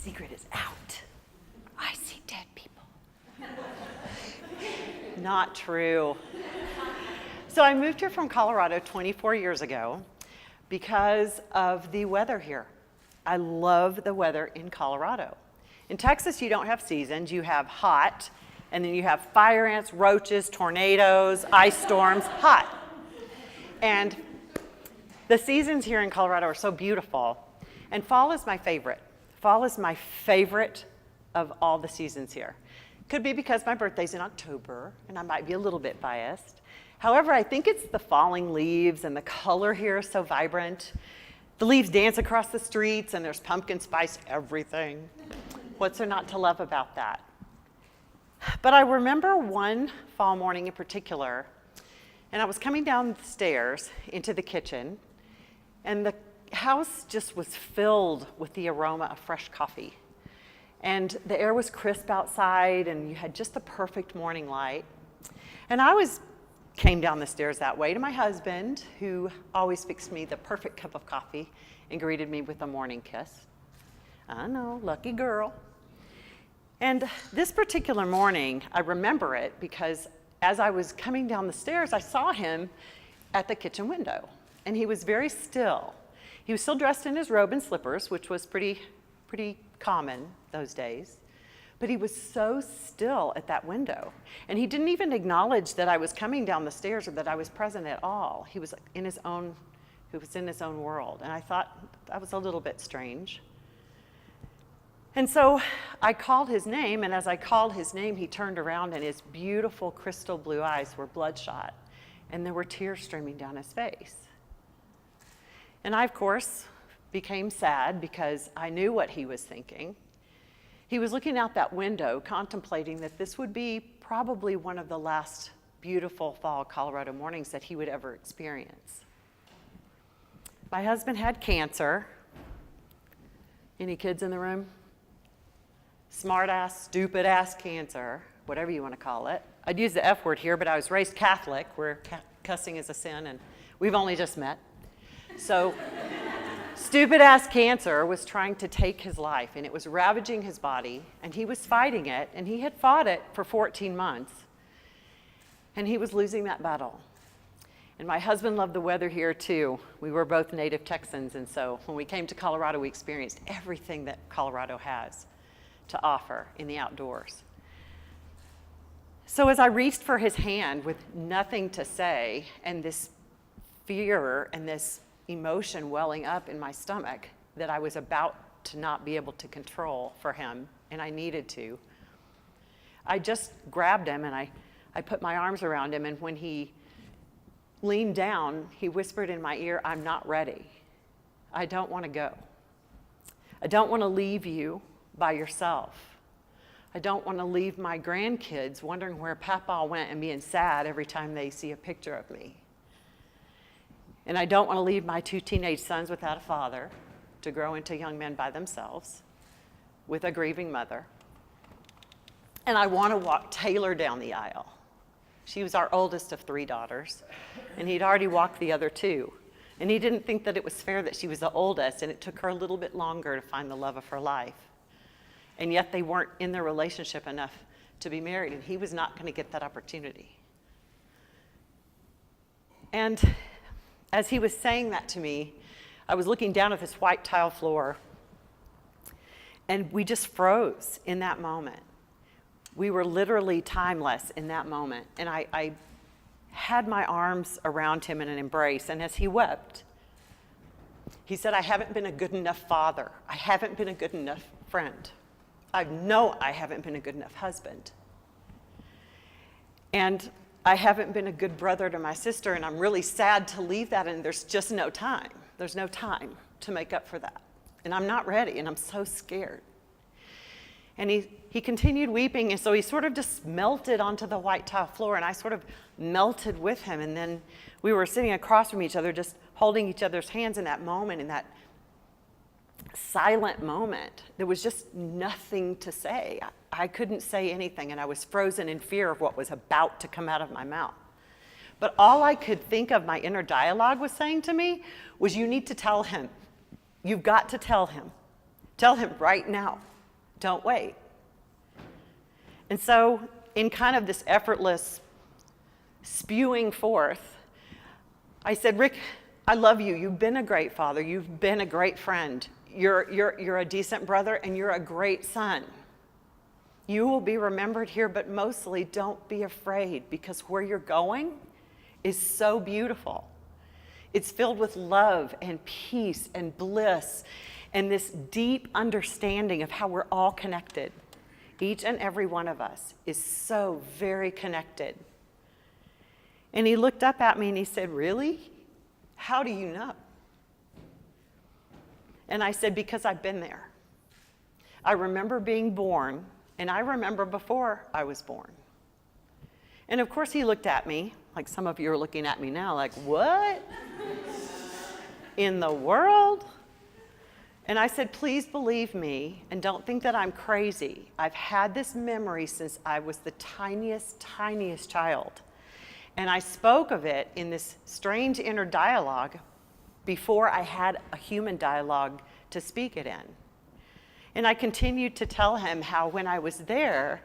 secret is out. I see dead people. Not true. So I moved here from Colorado 24 years ago because of the weather here. I love the weather in Colorado. In Texas, you don't have seasons. You have hot, and then you have fire ants, roaches, tornadoes, ice storms, hot. And the seasons here in Colorado are so beautiful. And fall is my favorite. Fall is my favorite of all the seasons here. Could be because my birthday's in October, and I might be a little bit biased. However, I think it's the falling leaves, and the color here is so vibrant. The leaves dance across the streets, and there's pumpkin spice everything. What's there not to love about that? But I remember one fall morning in particular, and I was coming down the stairs into the kitchen, and the house just was filled with the aroma of fresh coffee. And the air was crisp outside, and you had just the perfect morning light. And I came down the stairs that way to my husband, who always fixed me the perfect cup of coffee and greeted me with a morning kiss. I know, lucky girl. And this particular morning, I remember it because as I was coming down the stairs, I saw him at the kitchen window, and he was very still. He was still dressed in his robe and slippers, which was pretty common those days. But he was so still at that window. And he didn't even acknowledge that I was coming down the stairs or that I was present at all. He was in his own world. And I thought that was a little bit strange. And so I called his name, and as I called his name, he turned around, and his beautiful crystal blue eyes were bloodshot, and there were tears streaming down his face. And I, of course, became sad because I knew what he was thinking. He was looking out that window, contemplating that this would be probably one of the last beautiful fall Colorado mornings that he would ever experience. My husband had cancer. Any kids in the room? Smart-ass, stupid-ass cancer, whatever you want to call it. I'd use the F word here, but I was raised Catholic, where cussing is a sin, and we've only just met. So stupid-ass cancer was trying to take his life, and it was ravaging his body, and he was fighting it, and he had fought it for 14 months, and he was losing that battle. And my husband loved the weather here, too. We were both native Texans, and so when we came to Colorado, we experienced everything that Colorado has to offer in the outdoors. So as I reached for his hand with nothing to say, and this fear and this emotion welling up in my stomach that I was about to not be able to control for him, and I needed to, I just grabbed him and I put my arms around him, and when he leaned down, he whispered in my ear, "I'm not ready. I don't want to go. I don't want to leave you by yourself. I don't want to leave my grandkids wondering where Papa went and being sad every time they see a picture of me. And I don't want to leave my 2 teenage sons without a father to grow into young men by themselves with a grieving mother. And I want to walk Taylor down the aisle." She was our oldest of 3 daughters, and he'd already walked the other 2. And he didn't think that it was fair that she was the oldest, and it took her a little bit longer to find the love of her life. And yet they weren't in their relationship enough to be married, and he was not going to get that opportunity. And as he was saying that to me, I was looking down at this white tile floor, and we just froze in that moment. We were literally timeless in that moment. And I had my arms around him in an embrace, and as he wept, he said, "I haven't been a good enough father. I haven't been a good enough friend. I know I haven't been a good enough husband. And I haven't been a good brother to my sister, and I'm really sad to leave that, and there's just no time. There's no time to make up for that. And I'm not ready, and I'm so scared." And he continued weeping, and so he sort of just melted onto the white tile floor, and I sort of melted with him. And then we were sitting across from each other, just holding each other's hands in that moment, in that silent moment. There was just nothing to say. I couldn't say anything, and I was frozen in fear of what was about to come out of my mouth. But all I could think of my inner dialogue was saying to me was, "You need to tell him. You've got to tell him. Tell him right now. Don't wait. And so, in kind of this effortless spewing forth, I said, Rick, I love you. You've been a great father. You've been a great friend. You're a decent brother, and you're a great son. You will be remembered here, but mostly don't be afraid, because where you're going is so beautiful. It's filled with love and peace and bliss and this deep understanding of how we're all connected. Each and every one of us is so very connected. And he looked up at me and he said, really? How do you know? And I said, because I've been there. I remember being born, and I remember before I was born. And of course he looked at me, like some of you are looking at me now, like, what in the world? And I said, please believe me and don't think that I'm crazy. I've had this memory since I was the tiniest child. And I spoke of it in this strange inner dialogue before I had a human dialogue to speak it in. And I continued to tell him how when I was there,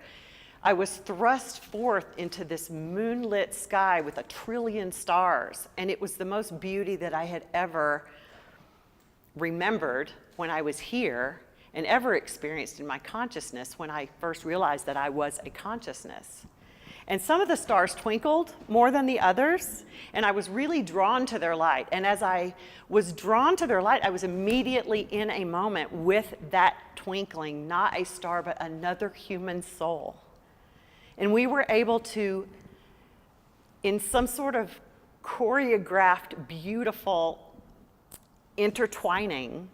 I was thrust forth into this moonlit sky with 1 trillion stars. And it was the most beauty that I had ever remembered when I was here and ever experienced in my consciousness when I first realized that I was a consciousness. And some of the stars twinkled more than the others, and I was really drawn to their light. And as I was drawn to their light, I was immediately in a moment with that twinkling, not a star, but another human soul. And we were able to, in some sort of choreographed, beautiful intertwining,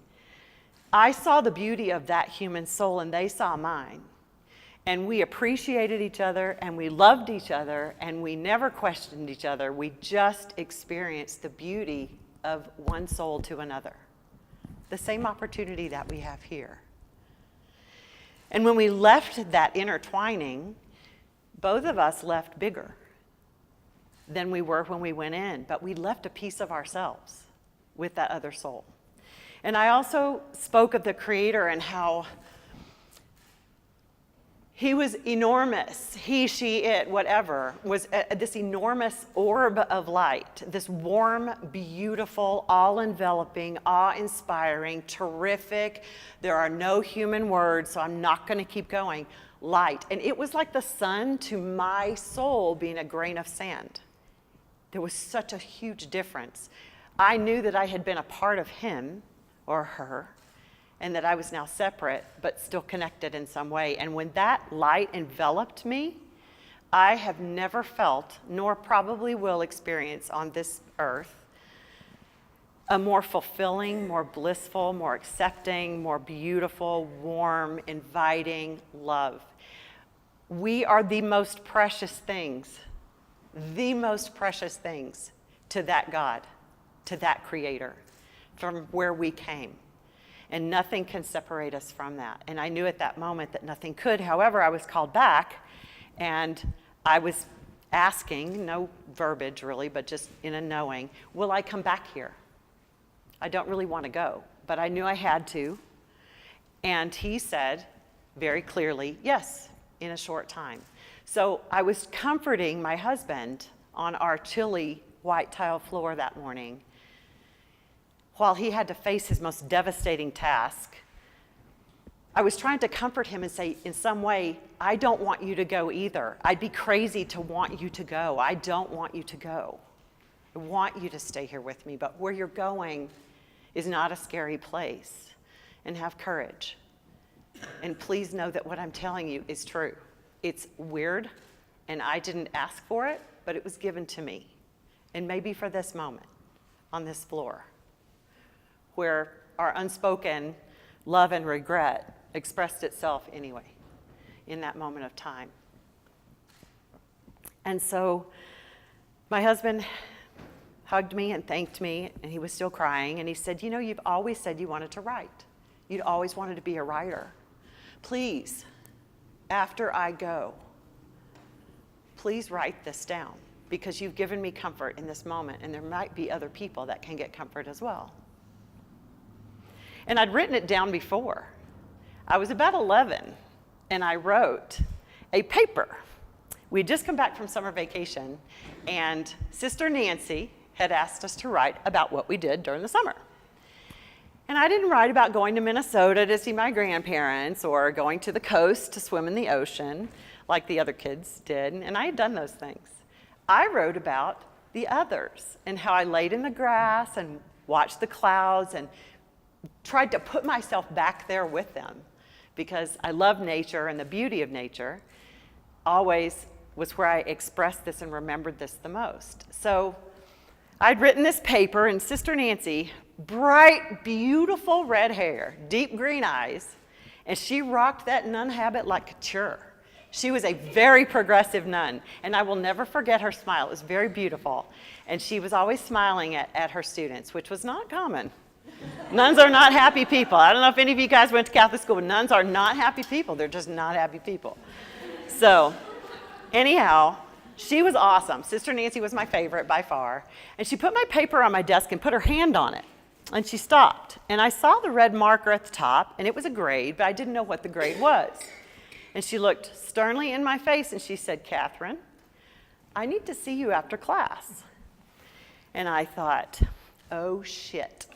I saw the beauty of that human soul and they saw mine. And we appreciated each other and we loved each other and we never questioned each other. We just experienced the beauty of one soul to another. The same opportunity that we have here. And when we left that intertwining, both of us left bigger than we were when we went in, but we left a piece of ourselves with that other soul. And I also spoke of the Creator and how he was enormous, he, she, it, whatever, was this enormous orb of light, this warm, beautiful, all-enveloping, awe-inspiring, terrific, there are no human words, so I'm not going to keep going, light. And it was like the sun to my soul being a grain of sand. There was such a huge difference. I knew that I had been a part of him or her, and that I was now separate, but still connected in some way. And when that light enveloped me, I have never felt, nor probably will experience on this earth, a more fulfilling, more blissful, more accepting, more beautiful, warm, inviting love. We are the most precious things to that God, to that Creator, from where we came. And nothing can separate us from that. And I knew at that moment that nothing could. However, I was called back, and I was asking, no verbiage really, but just in a knowing, will I come back here? I don't really want to go, but I knew I had to. And he said very clearly, yes, in a short time. So I was comforting my husband on our chilly white tile floor that morning, while he had to face his most devastating task. I was trying to comfort him and say, in some way, I don't want you to go either. I'd be crazy to want you to go. I don't want you to go. I want you to stay here with me, but where you're going is not a scary place. And have courage. And please know that what I'm telling you is true. It's weird, and I didn't ask for it, but it was given to me. And maybe for this moment, on this floor, where our unspoken love and regret expressed itself anyway in that moment of time. And so my husband hugged me and thanked me, and he was still crying, and he said, you know, you've always said you wanted to write. You'd always wanted to be a writer. Please, after I go, please write this down, because you've given me comfort in this moment, and there might be other people that can get comfort as well. And I'd written it down before. I was about 11, and I wrote a paper. We had just come back from summer vacation, and Sister Nancy had asked us to write about what we did during the summer. And I didn't write about going to Minnesota to see my grandparents or going to the coast to swim in the ocean like the other kids did, and I had done those things. I wrote about the others and how I laid in the grass and watched the clouds and tried to put myself back there with them because I love nature, and the beauty of nature always was where I expressed this and remembered this the most. So I'd written this paper, and Sister Nancy, bright, beautiful red hair, deep green eyes, and she rocked that nun habit like couture. She was a very progressive nun, and I will never forget her smile. It was very beautiful, and she was always smiling at her students, which was not common. Nuns are not happy people. I don't know if any of you guys went to Catholic school, but nuns are not happy people. They're just not happy people. So anyhow, she was awesome. Sister Nancy was my favorite by far. And she put my paper on my desk and put her hand on it. And she stopped. And I saw the red marker at the top, and it was a grade, but I didn't know what the grade was. And she looked sternly in my face, and she said, "Catherine, I need to see you after class." And I thought, oh, shit.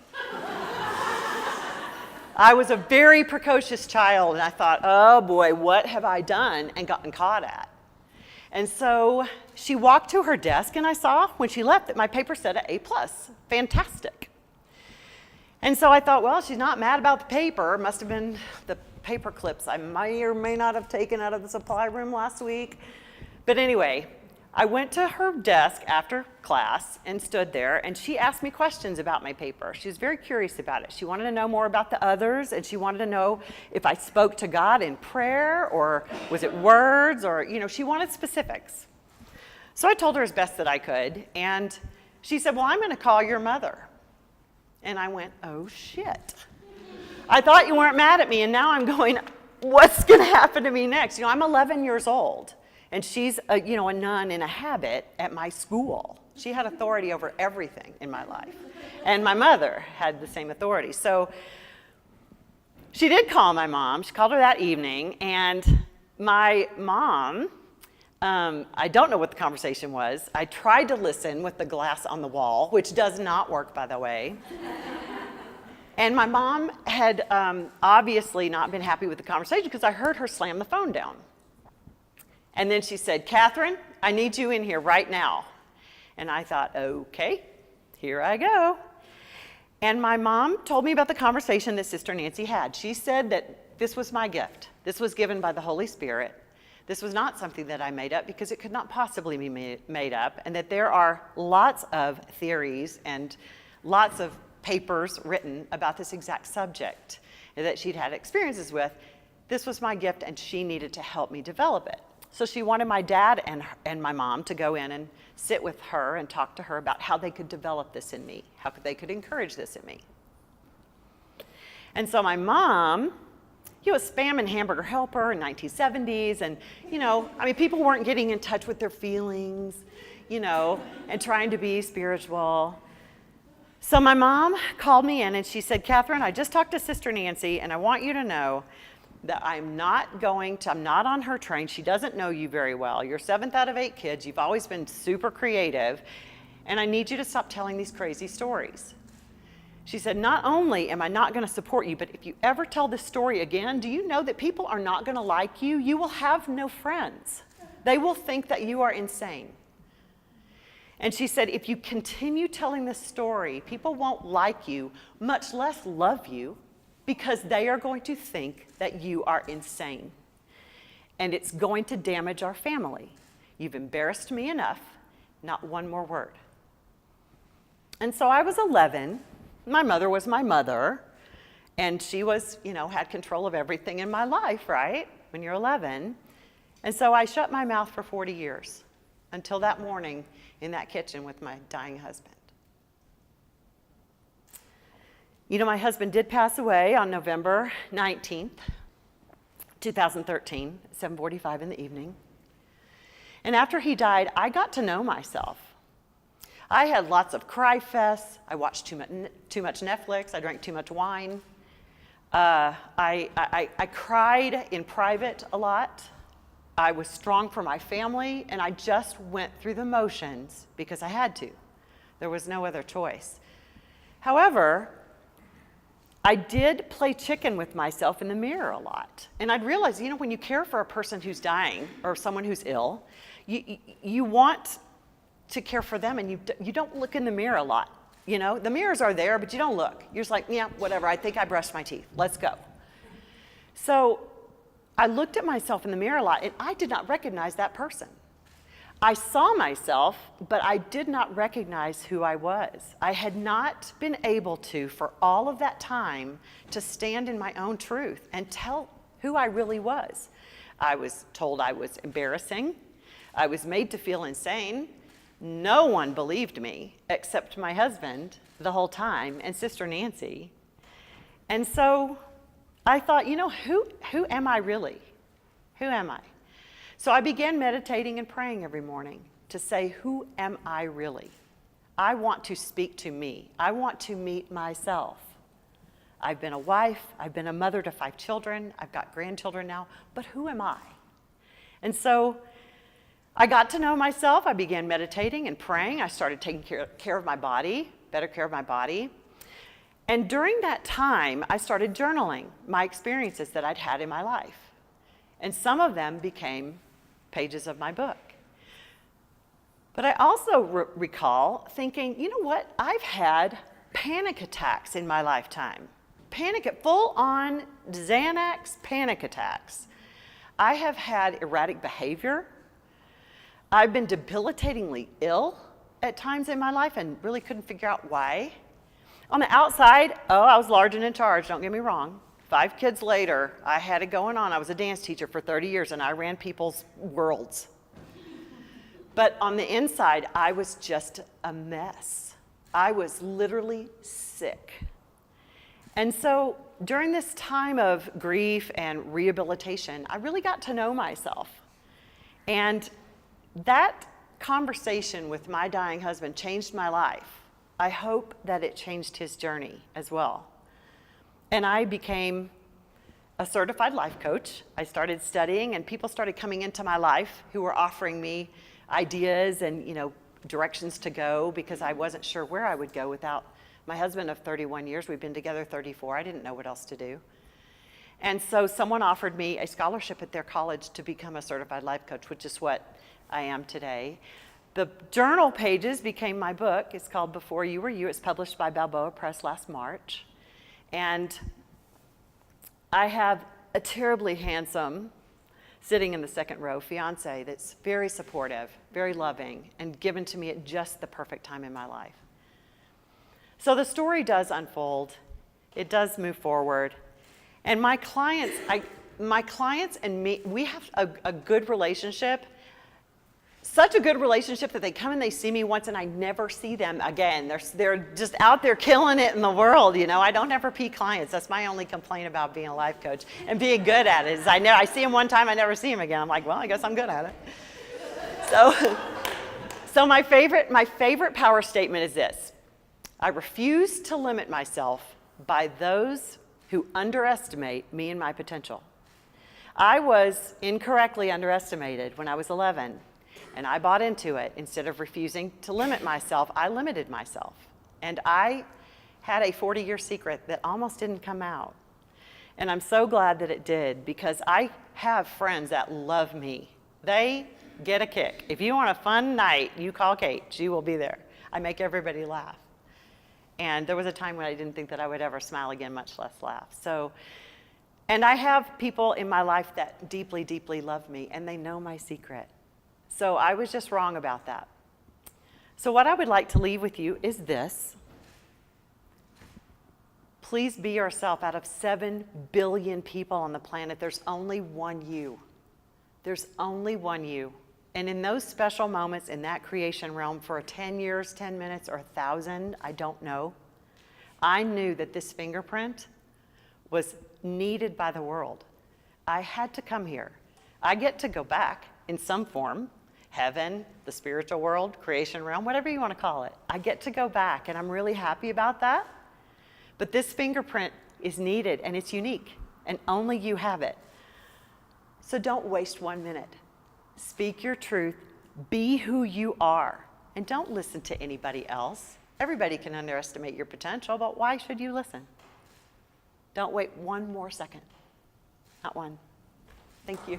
I was a very precocious child, and I thought, oh, boy, what have I done and gotten caught at? And so she walked to her desk, and I saw when she left that my paper said an A+. Fantastic. And so I thought, well, she's not mad about the paper. It must have been the paper clips I may or may not have taken out of the supply room last week. But anyway, I went to her desk after class and stood there, and she asked me questions about my paper. She was very curious about it. She wanted to know more about the others, and she wanted to know if I spoke to God in prayer, or was it words, or, she wanted specifics. So I told her as best that I could, and she said, well, I'm going to call your mother. And I went, oh, shit. I thought you weren't mad at me, and now I'm going, what's going to happen to me next? I'm 11 years old. And she's a nun in a habit at my school. She had authority over everything in my life. And my mother had the same authority. So she did call my mom. She called her that evening. And my mom, I don't know what the conversation was. I tried to listen with the glass on the wall, which does not work, by the way. And my mom had obviously not been happy with the conversation because I heard her slam the phone down. And then she said, Catherine, I need you in here right now. And I thought, okay, here I go. And my mom told me about the conversation that Sister Nancy had. She said that this was my gift. This was given by the Holy Spirit. This was not something that I made up because it could not possibly be made up, and that there are lots of theories and lots of papers written about this exact subject that she'd had experiences with. This was my gift, and she needed to help me develop it. So she wanted my dad and my mom to go in and sit with her and talk to her about how they could develop this in me, how they could encourage this in me. And so my mom, was Spam and Hamburger Helper in 1970s, and people weren't getting in touch with their feelings, and trying to be spiritual. So my mom called me in and she said, Catherine, I just talked to Sister Nancy, and I want you to know that I'm not on her train. She doesn't know you very well. You're 7th out of 8 kids. You've always been super creative. And I need you to stop telling these crazy stories. She said, not only am I not going to support you, but if you ever tell this story again, do you know that people are not going to like you? You will have no friends. They will think that you are insane. And she said, if you continue telling this story, people won't like you, much less love you, because they are going to think that you are insane. And it's going to damage our family. You've embarrassed me enough, not one more word. And so I was 11. My mother was my mother. And she was, had control of everything in my life, right? When you're 11. And so I shut my mouth for 40 years until that morning in that kitchen with my dying husband. My husband did pass away on November 19th, 2013, at 7:45 in the evening. And after he died, I got to know myself. I had lots of cry fests. I watched too much Netflix. I drank too much wine. I cried in private a lot. I was strong for my family, and I just went through the motions because I had to. There was no other choice. However, I did play chicken with myself in the mirror a lot. And I'd realize, when you care for a person who's dying or someone who's ill, you want to care for them, and you don't look in the mirror a lot. The mirrors are there, but you don't look. You're just like, yeah, whatever, I think I brushed my teeth. Let's go. So I looked at myself in the mirror a lot, and I did not recognize that person. I saw myself, but I did not recognize who I was. I had not been able to, for all of that time, to stand in my own truth and tell who I really was. I was told I was embarrassing. I was made to feel insane. No one believed me except my husband the whole time and Sister Nancy. And so I thought, who am I really? Who am I? So I began meditating and praying every morning to say, who am I really? I want to speak to me. I want to meet myself. I've been a wife. I've been a mother to 5 children. I've got grandchildren now. But who am I? And so I got to know myself. I began meditating and praying. I started taking care of my body, better care of my body. And during that time, I started journaling my experiences that I'd had in my life. And some of them became pages of my book. But I also recall thinking, what? I've had panic attacks in my lifetime. Full-on Xanax panic attacks. I have had erratic behavior. I've been debilitatingly ill at times in my life and really couldn't figure out why. On the outside, I was large and in charge, don't get me wrong. 5 kids later, I had it going on. I was a dance teacher for 30 years, and I ran people's worlds. But on the inside, I was just a mess. I was literally sick. And so during this time of grief and rehabilitation, I really got to know myself. And that conversation with my dying husband changed my life. I hope that it changed his journey as well. And I became a certified life coach. I started studying, and people started coming into my life who were offering me ideas and, directions to go, because I wasn't sure where I would go without my husband of 31 years. We've been together 34. I didn't know what else to do. And so someone offered me a scholarship at their college to become a certified life coach, which is what I am today. The journal pages became my book. It's called Before You Were You. It's published by Balboa Press last March. And I have a terribly handsome, sitting in the second row, fiance that's very supportive, very loving, and given to me at just the perfect time in my life. So the story does unfold. It does move forward. And my clients and me, we have a good relationship. Such a good relationship that they come and they see me once and I never see them again. They're just out there killing it in the world, I don't ever repeat clients. That's my only complaint about being a life coach and being good at it, is I see them one time, I never see them again. I'm like, well, I guess I'm good at it. So my favorite power statement is this: I refuse to limit myself by those who underestimate me and my potential. I was incorrectly underestimated when I was 11. And I bought into it. Instead of refusing to limit myself, I limited myself. And I had a 40-year secret that almost didn't come out. And I'm so glad that it did, because I have friends that love me. They get a kick. If you want a fun night, you call Kate. She will be there. I make everybody laugh. And there was a time when I didn't think that I would ever smile again, much less laugh. And I have people in my life that deeply, deeply love me, and they know my secret. So I was just wrong about that. So what I would like to leave with you is this. Please be yourself. Out of 7 billion people on the planet, there's only one you. There's only one you. And in those special moments in that creation realm, for 10 years, 10 minutes, or 1,000, I don't know, I knew that this fingerprint was needed by the world. I had to come here. I get to go back in some form. Heaven, the spiritual world, creation realm, whatever you want to call it. I get to go back, and I'm really happy about that. But this fingerprint is needed, and it's unique, and only you have it. So don't waste 1 minute. Speak your truth, be who you are, and don't listen to anybody else. Everybody can underestimate your potential, but why should you listen? Don't wait one more second. Not one. Thank you.